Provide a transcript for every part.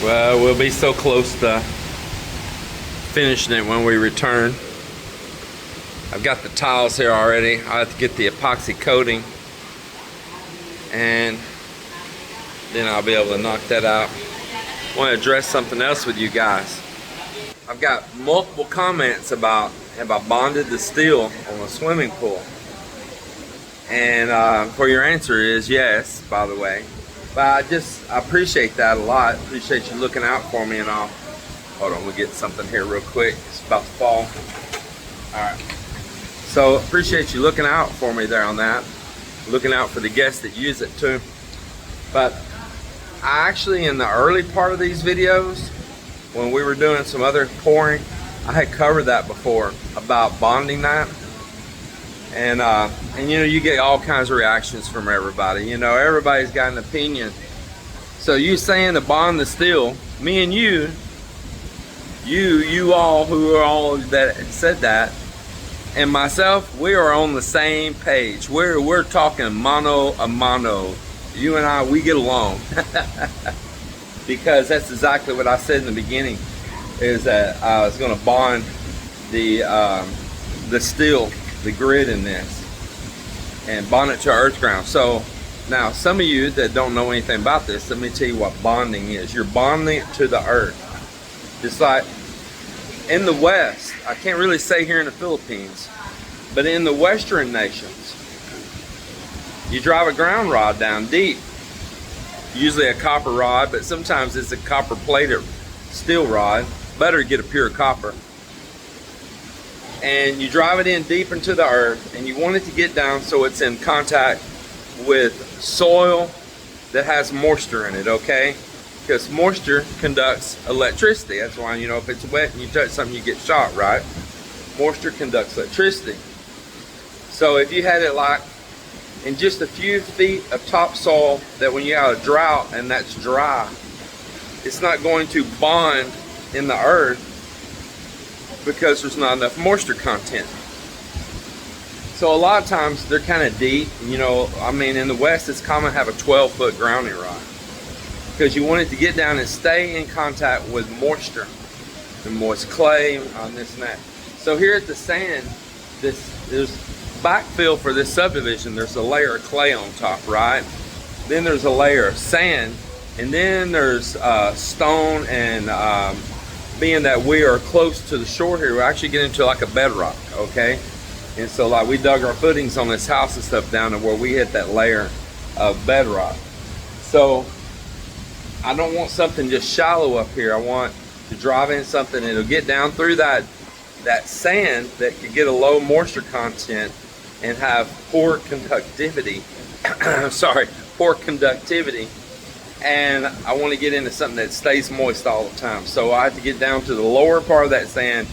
Well, we'll be so close to finishing it when we return. I've got the tiles here already. I have to get the epoxy coating, and then I'll be able to knock that out. I want to address something else with you guys. I've got multiple comments about have I bonded the steel on a swimming pool, and for your answer is yes, by the way. But I appreciate that a lot. Appreciate you looking out for me and all. Hold on, we'll get something here real quick. It's about to fall. All right. So appreciate you looking out for me there on that. Looking out for the guests that use it too. But I actually, in the early part of these videos, when we were doing some other pouring, I had covered that before about bonding that. And you know, you get all kinds of reactions from everybody. You know, everybody's got an opinion. So you saying to bond the steel, me and you all who are all that said that, and myself, we are on the same page. We're talking mano a mano. You and I, we get along. Because that's exactly what I said in the beginning, is that I was going to bond the steel, the grid in this, and bond it to earth ground. So now, some of you that don't know anything about this, let me tell you what bonding is. You're bonding it to the earth. Just like in the West, I can't really say here in the Philippines, but in the Western nations, you drive a ground rod down deep, usually a copper rod, but sometimes it's a copper plated steel rod. Better to get a pure copper. And you drive it in deep into the earth, and you want it to get down so it's in contact with soil that has moisture in it, okay? Because moisture conducts electricity. That's why, you know, if it's wet and you touch something, you get shot, right? Moisture conducts electricity. So if you had it like in just a few feet of topsoil, that when you have a drought and that's dry, it's not going to bond in the earth because there's not enough moisture content. So a lot of times they're kind of deep. You know, I mean, in the West, it's common to have a 12-foot grounding rod because you want it to get down and stay in contact with moisture, the moist clay, this and that. So here at the sand, there's backfill for this subdivision. There's a layer of clay on top, right? Then there's a layer of sand, and then there's stone, and being that we are close to the shore here, we actually get into like a bedrock, okay? And so like we dug our footings on this house and stuff down to where we hit that layer of bedrock. So I don't want something just shallow up here. I want to drive in something that'll get down through that sand that could get a low moisture content and have poor conductivity. Sorry, poor conductivity. And I want to get into something that stays moist all the time. So I have to get down to the lower part of that sand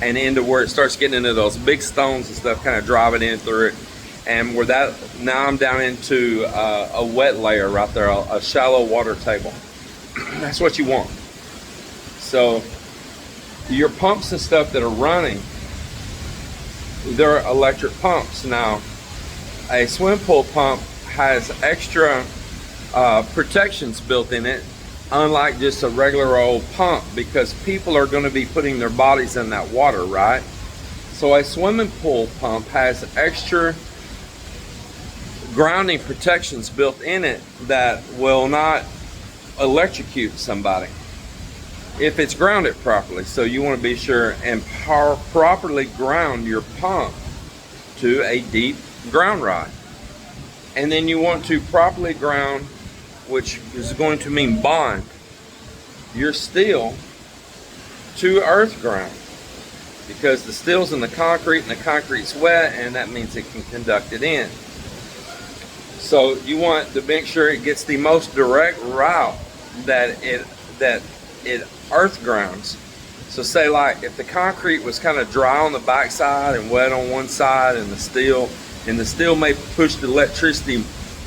and into where it starts getting into those big stones and stuff, kind of drive it in through it. And where that, now I'm down into a wet layer right there, a shallow water table. That's what you want. So your pumps and stuff that are running, they're electric pumps. Now, a swim pool pump has extra protections built in it, unlike just a regular old pump, because people are going to be putting their bodies in that water, right? So a swimming pool pump has extra grounding protections built in it that will not electrocute somebody if it's grounded properly. So you want to be sure and properly ground your pump to a deep ground rod. And then you want to properly ground, which is going to mean bond your steel to earth ground, because the steel's in the concrete and the concrete's wet, and that means it can conduct it in. So you want to make sure it gets the most direct route that it earth grounds. So say like if the concrete was kind of dry on the back side and wet on one side, and the steel may push the electricity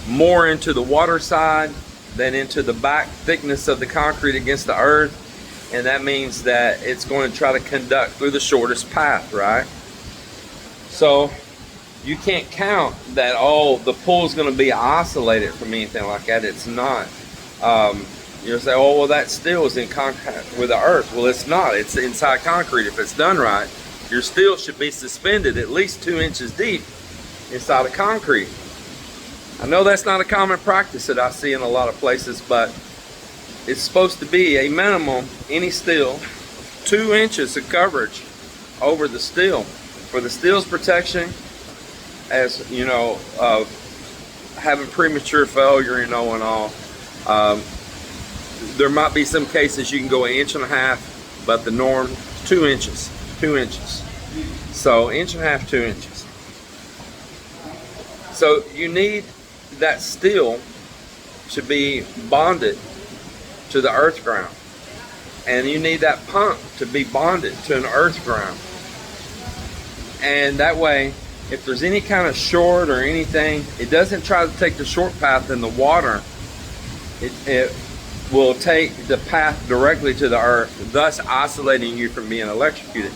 more into the water side than into the back thickness of the concrete against the earth, and that means that it's going to try to conduct through the shortest path, right? So you can't count that, oh, the pool's going to be isolated from anything like that. It's not. You'll say, oh, well, that steel is in contact with the earth. Well, it's not. It's inside concrete. If it's done right, your steel should be suspended at least 2 inches deep inside of concrete. I know that's not a common practice that I see in a lot of places, but it's supposed to be a minimum, any steel, 2 inches of coverage over the steel for the steel's protection, as you know, of having premature failure, you know, and all. There might be some cases you can go 1.5 inches, but the norm 2 inches. 2 inches. So 1.5 inches, 2 inches. So you need that steel to be bonded to the earth ground, and you need that pump to be bonded to an earth ground. And that way, if there's any kind of short or anything, it doesn't try to take the short path in the water. It will take the path directly to the earth, thus isolating you from being electrocuted.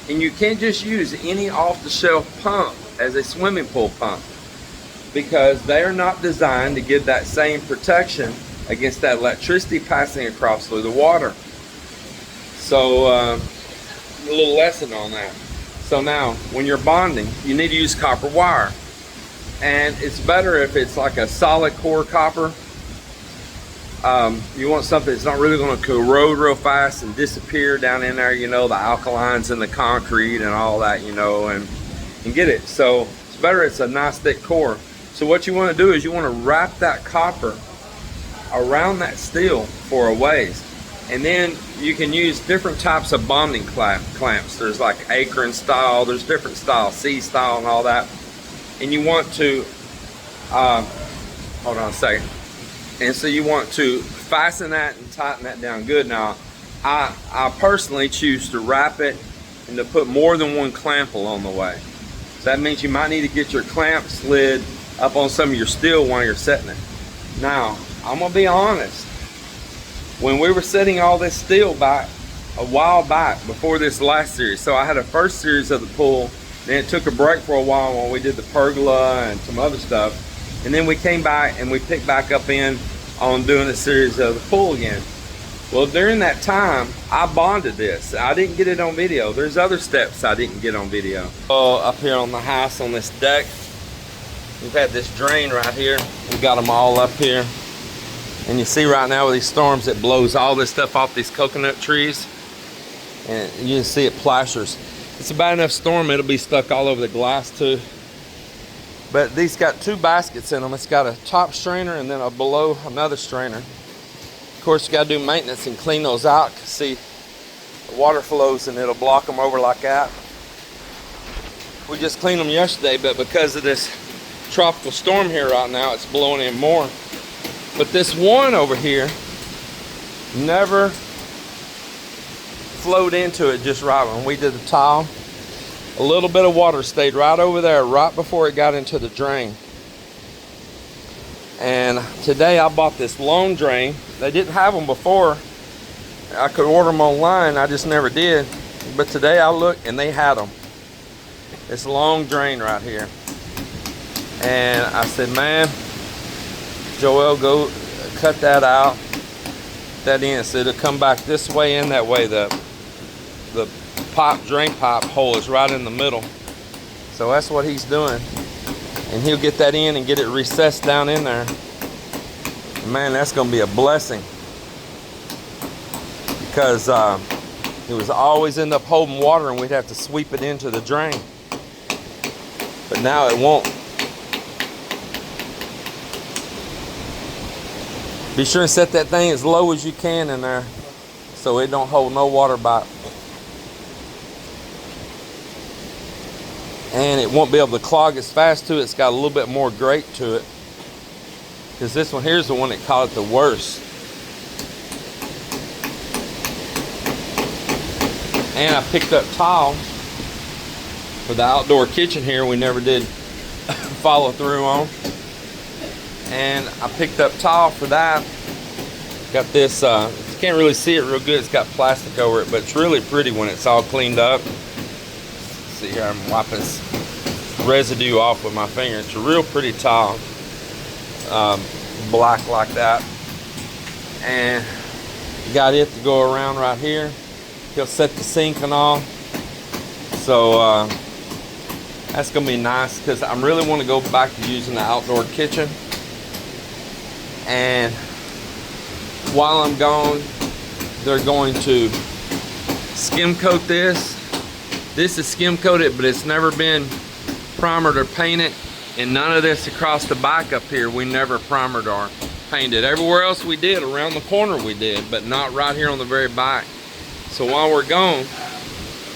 And you can't just use any off-the-shelf pump as a swimming pool pump, because they are not designed to give that same protection against that electricity passing across through the water. So a little lesson on that. So now, when you're bonding, you need to use copper wire. And it's better if it's like a solid core copper. You want something that's not really going to corrode real fast and disappear down in there, you know, the alkalines in the concrete and all that, you know, and get it. So it's better it's a nice thick core. So what you want to do is you want to wrap that copper around that steel for a ways. And then you can use different types of bonding clamps. There's like Akron style, there's different styles, C style and all that. And you want to, hold on a second. And so you want to fasten that and tighten that down good. Now, I personally choose to wrap it and to put more than one clamp along the way. So that means you might need to get your clamp slid up on some of your steel while you're setting it. Now, I'm gonna be honest. When we were setting all this steel back a while back before this last series, so I had a first series of the pool, then it took a break for a while when we did the pergola and some other stuff, and then we came back and we picked back up in on doing a series of the pool again. Well, during that time, I bonded this. I didn't get it on video. There's other steps I didn't get on video. Oh, up here on the house on this deck, we've had this drain right here. We got them all up here. And you see right now with these storms, it blows all this stuff off these coconut trees. And you can see it plasters. It's a bad enough storm, it'll be stuck all over the glass too. But these got 2 baskets in them. It's got a top strainer and then a below another strainer. Of course, you gotta do maintenance and clean those out. See, the water flows and it'll block them over like that. We just cleaned them yesterday, but because of this tropical storm here right now, it's blowing in more. But this one over here never flowed into it just right. When we did the tile, a little bit of water stayed right over there right before it got into the drain. And today I bought this long drain. They didn't have them before. I could order them online, I just never did. But today I looked and they had them. This long drain right here. And I said, man, Joel, go cut that out, that in, so it'll come back this way and that way. The pipe, drain pipe hole is right in the middle. So that's what he's doing. And he'll get that in and get it recessed down in there. Man, that's gonna be a blessing. Because it was always end up holding water and we'd have to sweep it into the drain. But now it won't. Be sure and set that thing as low as you can in there so it don't hold no water back. And it won't be able to clog as fast too. It's got a little bit more grate to it. Because this one here's the one that caught it the worst. And I picked up tile for the outdoor kitchen here. We never did follow through on. And I picked up tile for that. Got this, you can't really see it real good. It's got plastic over it, but it's really pretty when it's all cleaned up. See here, I'm wiping this residue off with my finger. It's a real pretty tile, black like that. and got it to go around right here. He'll set the sink and all. So that's gonna be nice because I really want to go back to using the outdoor kitchen. And while I'm gone, they're going to skim coat this. This is skim coated, but it's never been primered or painted. And none of this across the back up here, we never primered or painted. Everywhere else we did, around the corner we did, but not right here on the very back. So while we're gone,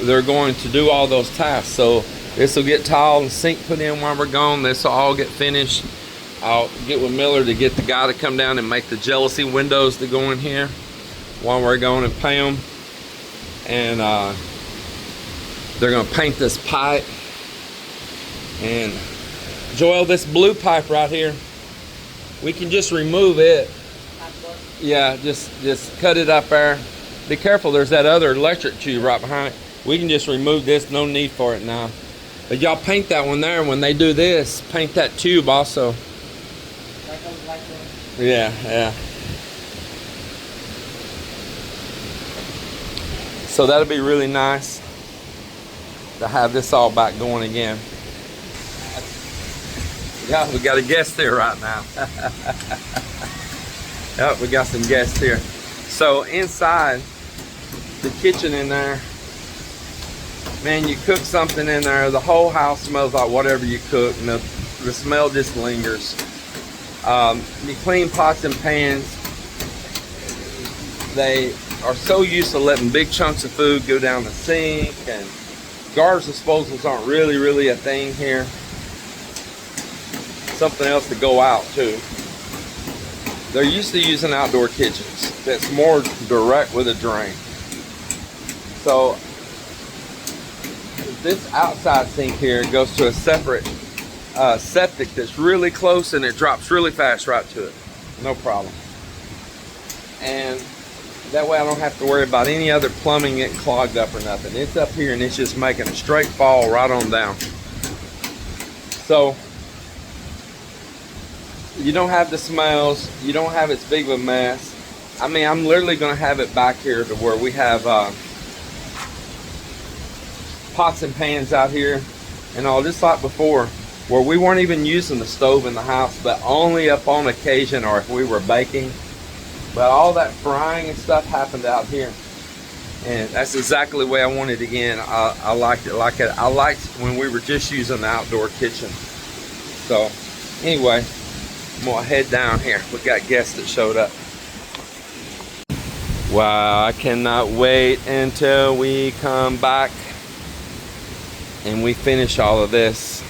they're going to do all those tasks. So this will get tile and sink put in while we're gone. This will all get finished. I'll get with Miller to get the guy to come down and make the jealousy windows to go in here while we're going and pay them. And they're gonna paint this pipe. And Joel, this blue pipe right here, we can just remove it. Yeah, just cut it up there. Be careful, there's that other electric tube right behind it. We can just remove this, no need for it now. But y'all paint that one there, and when they do this, paint that tube also. Yeah, yeah. So that'll be really nice to have this all back going again. Yeah, we got a guest here right now. Yep, we got some guests here. So inside the kitchen in there, man, you cook something in there, the whole house smells like whatever you cook, and the smell just lingers. You clean pots and pans. They are so used to letting big chunks of food go down the sink, and garbage disposals aren't really a thing here. Something else to go out too. They're used to using outdoor kitchens that's more direct with a drain. So this outside sink here goes to a separate septic that's really close, and it drops really fast right to it. No problem. And that way I don't have to worry about any other plumbing getting clogged up or nothing. It's up here and it's just making a straight fall right on down. So you don't have the smells, you don't have as big of a mess. I mean, I'm literally going to have it back here to where we have pots and pans out here and all, just like before, where we weren't even using the stove in the house, but only up on occasion or if we were baking. But all that frying and stuff happened out here, and that's exactly the way I wanted it again. I liked it like it. I liked when we were just using the outdoor kitchen. So anyway, I'm gonna head down here. We got guests that showed up. Wow, I cannot wait until we come back and we finish all of this.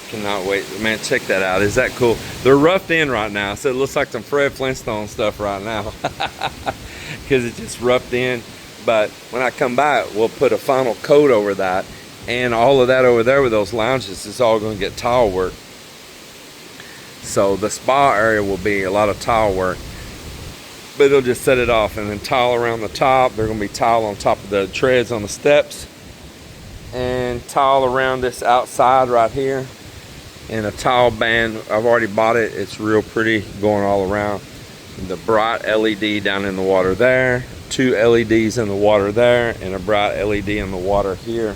Cannot wait, man. Check that out. Is that cool? They're roughed in right now, so it looks like some Fred Flintstone stuff right now because it's just roughed in. But when I come back, we'll put a final coat over that, and all of that over there with those lounges is all going to get tile work. So the spa area will be a lot of tile work, but it'll just set it off, and then tile around the top. There's going to be tile on top of the treads on the steps, and tile around this outside right here. And a tile band, I've already bought it. It's real pretty going all around. The bright LED down in the water there, 2 LEDs in the water there, and a bright LED in the water here.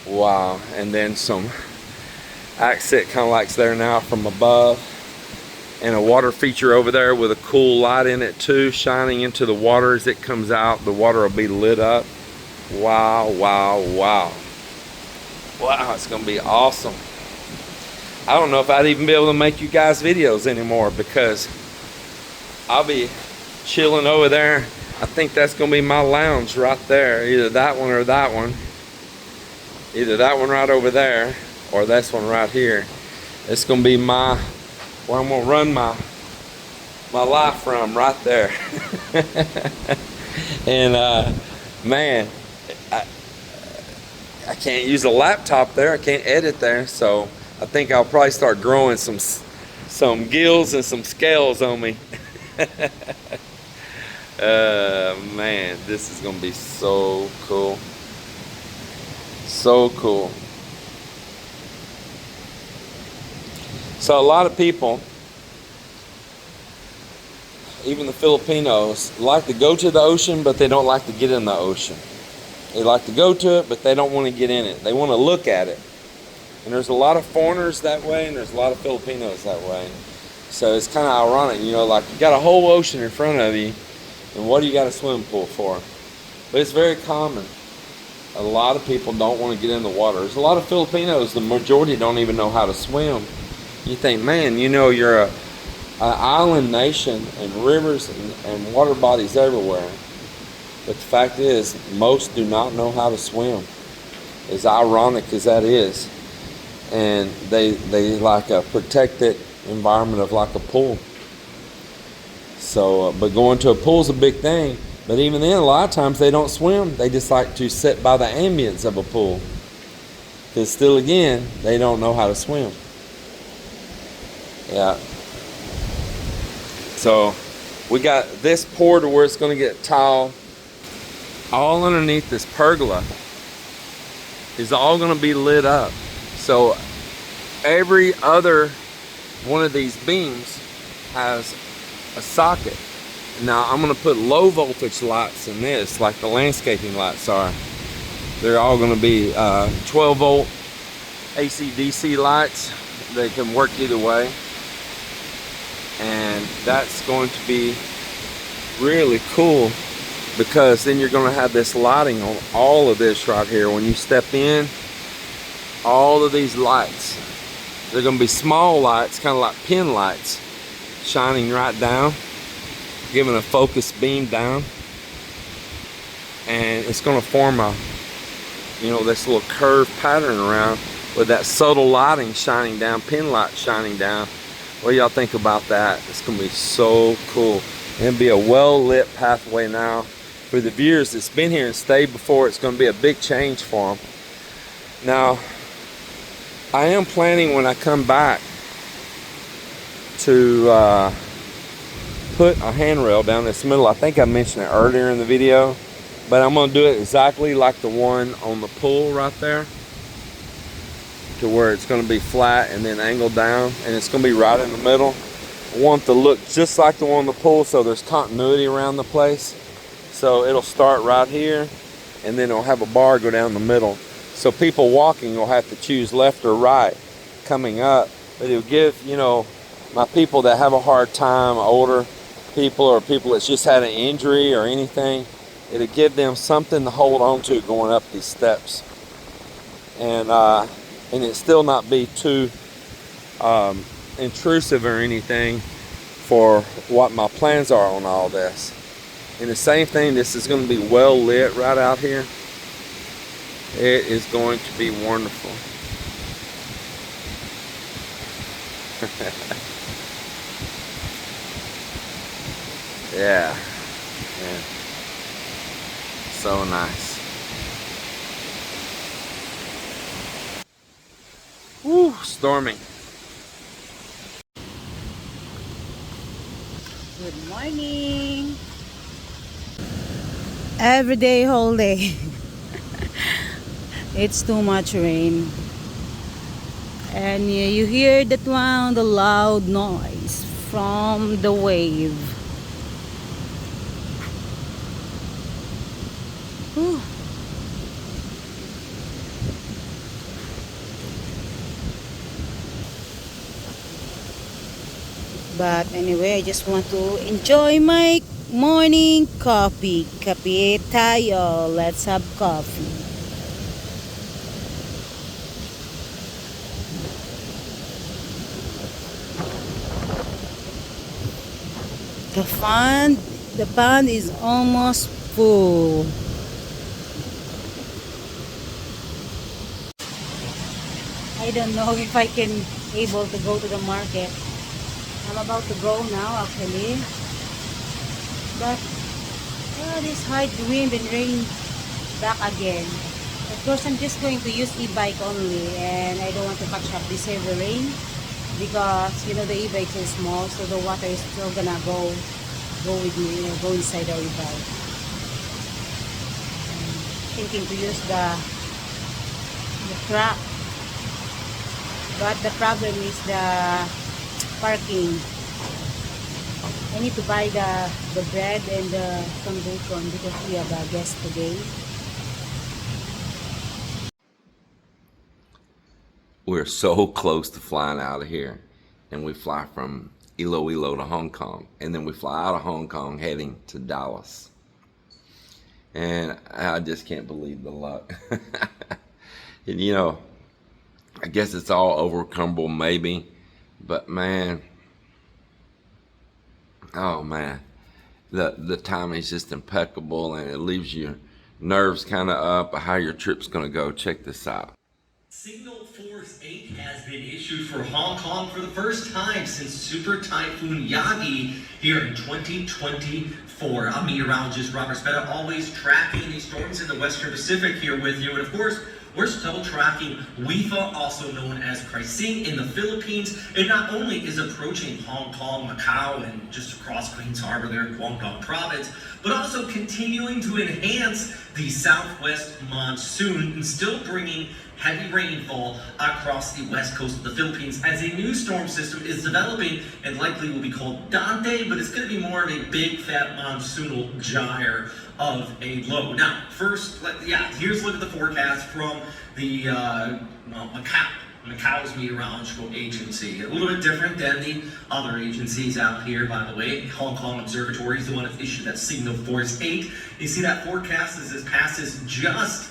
Wow. And then some accent kind of lights there now from above, and a water feature over there with a cool light in it too, shining into the water as it comes out. The water will be lit up. Wow, wow, wow. Wow, it's gonna be awesome. I don't know if I'd even be able to make you guys videos anymore because I'll be chilling over there. I think that's gonna be my lounge right there. Either that one or that one. Either that one right over there or this one right here. It's gonna be where I'm gonna run my life from right there. And man, I can't use a laptop there. I can't edit there, so I think I'll probably start growing some gills and some scales on me. Man, this is gonna be so cool. So cool. So a lot of people even the Filipinos, like to go to the ocean, but they don't like to get in the ocean. They like to go to it, but they don't want to get in it. They want to look at it. And there's a lot of foreigners that way, and there's a lot of Filipinos that way. So it's kind of ironic, you know, like you got a whole ocean in front of you, and what do you got a swimming pool for? But it's very common. A lot of people don't want to get in the water. There's a lot of Filipinos, the majority don't even know how to swim. You think, man, you know, you're an island nation and rivers and water bodies everywhere. But the fact is, most do not know how to swim. As ironic as that is. And they like a protected environment of like a pool. So, but going to a pool is a big thing. But even then, a lot of times they don't swim. They just like to sit by the ambience of a pool. Because still again, they don't know how to swim. Yeah. So we got this pour to where it's going to get tile. All underneath this pergola is all going to be lit up. So every other one of these beams has a socket. Now I'm going to put low voltage lights in this, like the landscaping lights are. They're all going to be 12 volt AC/DC lights. They can work either way. And that's going to be really cool, because then you're going to have this lighting on all of this right here. When you step in, all of these lights, they're going to be small lights, kind of like pin lights, shining right down, giving a focus beam down, and it's going to form a, you know, this little curved pattern around with that subtle lighting shining down, pin light shining down. What do y'all think about that? It's going to be so cool. It'll be a well-lit pathway now. For the viewers that's been here and stayed before, it's going to be a big change for them. Now, I am planning when I come back to put a handrail down this middle. I think I mentioned it earlier in the video, but I'm going to do it exactly like the one on the pool right there, to where it's going to be flat and then angled down, and it's going to be right in the middle. I want it to look just like the one on the pool, so there's continuity around the place. So it'll start right here, and then it'll have a bar go down the middle. So people walking will have to choose left or right coming up. But it'll give, you know, my people that have a hard time, older people or people that's just had an injury or anything, it'll give them something to hold on to going up these steps. And it still not be too intrusive or anything for what my plans are on all this. And the same thing, this is going to be well lit right out here. It is going to be wonderful. Yeah. Yeah. So nice. Woo, storming. Good morning. Every day, whole day. It's too much rain. And you hear that one, the loud noise from the wave. Whew. But anyway, I just want to enjoy my morning coffee. Kape tayo. Let's have coffee. The pond is almost full. I don't know if I can able to go to the market. I'm about to go now actually. But this hard wind and rain back again. Of course, I'm just going to use e-bike only, and I don't want to catch up this heavy rain because you know the e-bike is small, so the water is still gonna go with me, go inside the e-bike. Thinking to use the truck, but the problem is the parking. I need to buy the bread and some bacon because we have a guest today. We're so close to flying out of here, and we fly from Iloilo to Hong Kong, and then we fly out of Hong Kong heading to Dallas. And I just can't believe the luck. And you know, I guess it's all overcomable maybe, but man, oh man, the timing is just impeccable, and it leaves your nerves kind of up of how your trip's gonna go. Check this out. Signal Force 8 has been issued for Hong Kong for the first time since Super Typhoon Yagi here in 2024. I'm meteorologist Robert Spetta, always tracking these storms in the Western Pacific here with you. And of course, we're still tracking WIFA, also known as Krising, in the Philippines. It not only is approaching Hong Kong, Macau, and just across Queens Harbor there in Guangdong Province, but also continuing to enhance the southwest monsoon and still bringing heavy rainfall across the west coast of the Philippines as a new storm system is developing and likely will be called Dante, but it's going to be more of a big fat monsoonal gyre of a low. Now, first, here's a look at the forecast from the Macau's meteorological agency. A little bit different than the other agencies out here, by the way. Hong Kong Observatory is the one that issued that Signal Force 8. You see that forecast as it passes just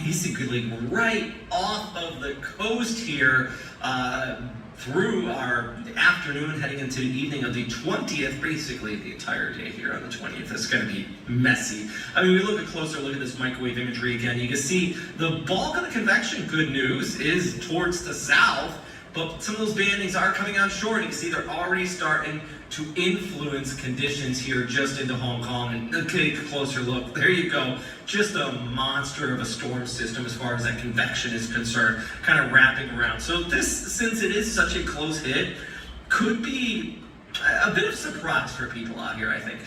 basically right off of the coast here through our afternoon heading into the evening of the 20th, basically the entire day here on the 20th. It's going to be messy. I mean, we look at a closer look at this microwave imagery again. You can see the bulk of the convection, good news, is towards the south, but some of those bandings are coming on shore, and you can see they're already starting to influence conditions here just into Hong Kong. And take a closer look. There you go. Just a monster of a storm system as far as that convection is concerned, kind of wrapping around. So this, since it is such a close hit, could be a bit of surprise for people out here, I think.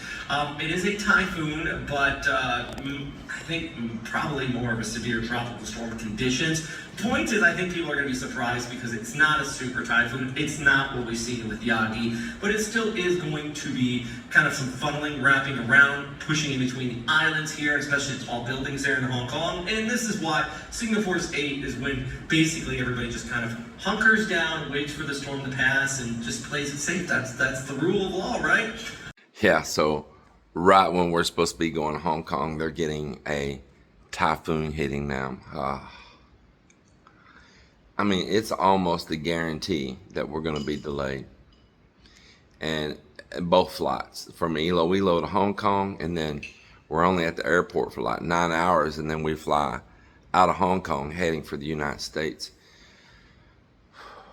It is a typhoon, but I think probably more of a severe tropical storm conditions. Point is, I think people are going to be surprised because it's not a super typhoon. It's not what we've seen with Yagi, but it still is going to be kind of some funneling, wrapping around, pushing in between the islands here, especially the tall buildings there in Hong Kong. And this is why Signal Force 8 is when basically everybody just kind of hunkers down, waits for the storm to pass, and just plays it safe. That's the rule of law, right? Yeah, so right when we're supposed to be going to Hong Kong, they're getting a typhoon hitting them. I mean, it's almost a guarantee that we're going to be delayed. And both flights from Iloilo to Hong Kong, and then we're only at the airport for like 9 hours, and then we fly out of Hong Kong heading for the United States.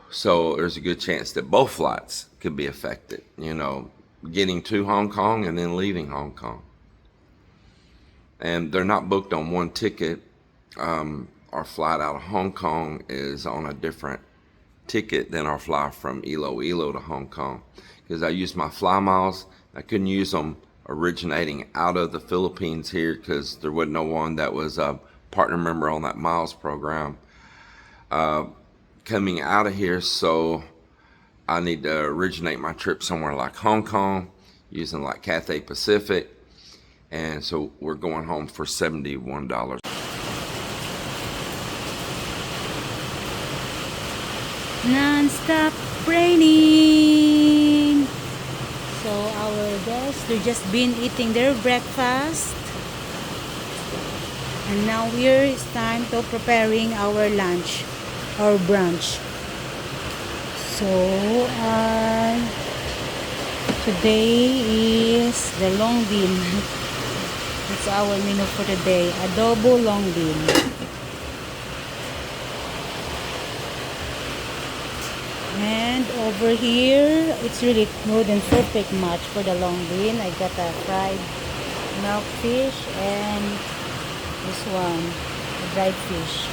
So there's a good chance that both flights could be affected, you know, getting to Hong Kong and then leaving Hong Kong. And they're not booked on one ticket. Our flight out of Hong Kong is on a different ticket than our flight from Iloilo to Hong Kong, because I used my fly miles. I couldn't use them originating out of the Philippines here because there wasn't no one that was a partner member on that miles program coming out of here. So I need to originate my trip somewhere like Hong Kong using like Cathay Pacific, and so we're going home for $71. Non-stop raining. So our guests, they've just been eating their breakfast, and now here it's time to preparing our lunch or brunch. So today is the long bean. That's our menu for today, adobo long bean. And over here, it's really more than perfect match for the long bean. I got a fried milk fish and this one, the dried fish.